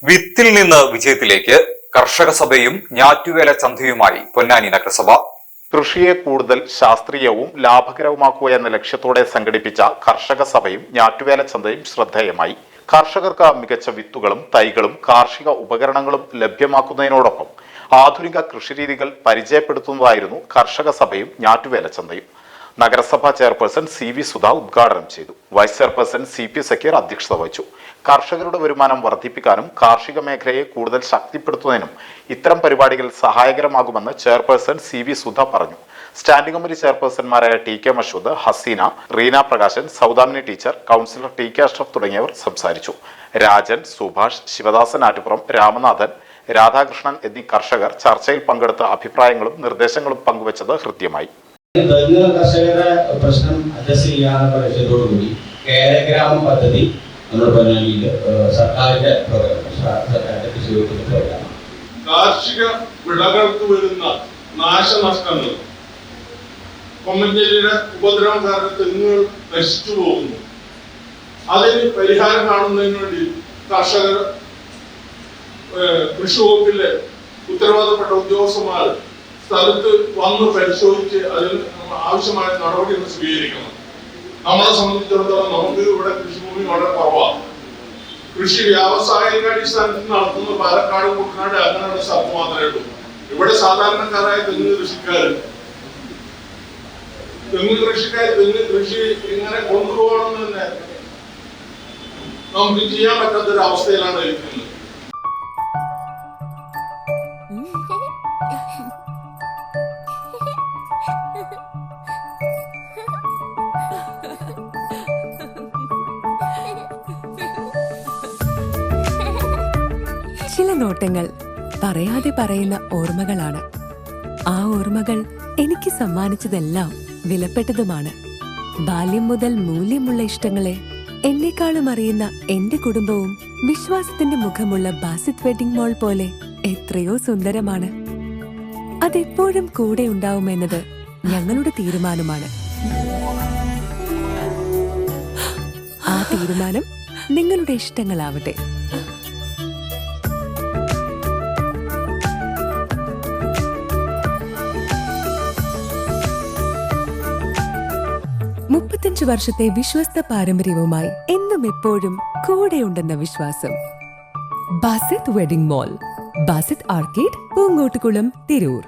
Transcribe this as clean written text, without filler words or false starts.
വിത്തിൽ നിന്ന് വിജയത്തിലേക്ക് കർഷക സഭയും ഞാറ്റുവേല ചന്തയുമായി പൊന്നാനി നഗരസഭ. കൃഷിയെ കൂടുതൽ ശാസ്ത്രീയവും ലാഭകരവുമാക്കുക എന്ന ലക്ഷ്യത്തോടെ സംഘടിപ്പിച്ച കർഷക സഭയും ഞാറ്റുവേല ചന്തയും ശ്രദ്ധേയമായി. കർഷകർക്ക് മികച്ച വിത്തുകളും തൈകളും കാർഷിക ഉപകരണങ്ങളും ലഭ്യമാക്കുന്നതിനോടൊപ്പം ആധുനിക കൃഷിരീതികൾ പരിചയപ്പെടുത്തുന്നതായിരുന്നു കർഷക സഭയും ഞാറ്റുവേല ചന്തയും. നഗരസഭാ ചെയർപേഴ്സൺ CV സുധ ഉദ്ഘാടനം ചെയ്തു. വൈസ് ചെയർപേഴ്സൺ CP സക്കീർ അധ്യക്ഷത വഹിച്ചു. കർഷകരുടെ വരുമാനം വർദ്ധിപ്പിക്കാനും കാർഷിക മേഖലയെ കൂടുതൽ ശക്തിപ്പെടുത്തുന്നതിനും ഇത്തരം പരിപാടികൾ സഹായകരമാകുമെന്ന് ചെയർപേഴ്സൺ CV സുധ പറഞ്ഞു. സ്റ്റാൻഡിംഗ് കമ്മിറ്റി ചെയർപേഴ്സൺമാരായ TK Mashood, Haseena, Reena Prakashan, Saudamini teacher, councillor TK Ashraf തുടങ്ങിയവർ സംസാരിച്ചു. രാജൻ, സുഭാഷ്, ശിവദാസൻ ആറ്റുപുറം, രാമനാഥൻ, രാധാകൃഷ്ണൻ എന്നീ കർഷകർ ചർച്ചയിൽ പങ്കെടുത്ത അഭിപ്രായങ്ങളും നിർദ്ദേശങ്ങളും പങ്കുവച്ചത് ഹൃദ്യമായി. തെങ്ങ് കർഷകരുടെ പ്രശ്നം അഡ്രസ് ചെയ്യാനുള്ള ലക്ഷ്യത്തോടുകൂടി കേരഗ്രാമ പദ്ധതി നമ്മുടെ പൊന്നാനിയിൽ സർക്കാരിന്റെ കൃഷി വകുപ്പിന്റെ പ്രോഗ്രാമാണ്. കാർഷിക വിളകൾക്ക് വരുന്ന നാശനഷ്ടങ്ങൾ, കൊമ്മഞ്ചേരിയുടെ ഉപദ്രവം കാരണം തെങ്ങുകൾ നശിച്ചു പോകുന്നു. അതിന് പരിഹാരം കാണുന്നതിന് വേണ്ടി കർഷകർ കൃഷി വകുപ്പിലെ ഉത്തരവാദപ്പെട്ട ഉദ്യോഗസ്ഥന്മാർ സ്ഥലത്ത് വന്ന് പരിശോധിച്ച് അതിന് ആവശ്യമായ നടപടികൾ സ്വീകരിക്കണം. നമ്മളെ സംബന്ധിച്ചിടത്തോളം നമുക്ക് ഇവിടെ കൃഷിഭൂമി വളരെ കുറവാണ്. കൃഷി വ്യാവസായിക അടിസ്ഥാനത്തിൽ നടത്തുന്ന പാലക്കാട്, കുട്ടനാട് അങ്ങനെയുള്ള സ്ഥലത്ത് മാത്രമേ ഉള്ളൂ. ഇവിടെ സാധാരണക്കാരായ തെങ്ങ് കൃഷിക്കാർ തെങ്ങ് കൃഷി ഇങ്ങനെ കൊണ്ടുപോകണമെന്ന് തന്നെ നമുക്ക് ചെയ്യാൻ പറ്റാത്തൊരു അവസ്ഥയിലാണ് ഇരിക്കുന്നത്. ചില നോട്ടങ്ങൾ പറയാതെ പറയുന്ന ഓർമ്മകളാണ്. ആ ഓർമ്മകൾ എനിക്ക് സമ്മാനിച്ചതെല്ലാം വിലപ്പെട്ടതുമാണ്. ബാല്യം മുതൽ മൂല്യമുള്ള ഇഷ്ടങ്ങളെ എന്നെക്കാളും അറിയുന്ന എന്റെ കുടുംബവും വിശ്വാസത്തിന്റെ മുഖമുള്ള ബാസിത് വെഡിംഗ് മോൾ പോലെ എത്രയോ സുന്ദരമാണ്. അതെപ്പോഴും കൂടെ ഉണ്ടാവുമെന്നത് ഞങ്ങളുടെ തീരുമാനമാണ്. ആ തീരുമാനം നിങ്ങളുടെ ഇഷ്ടങ്ങളാവട്ടെ. വർഷത്തെ വിശ്വസ്ത പാരമ്പര്യവുമായി എന്നും എപ്പോഴും കൂടെയുണ്ടെന്ന വിശ്വാസം. Basith wedding mall, Basith arcade, Poongottukulam, Tirur.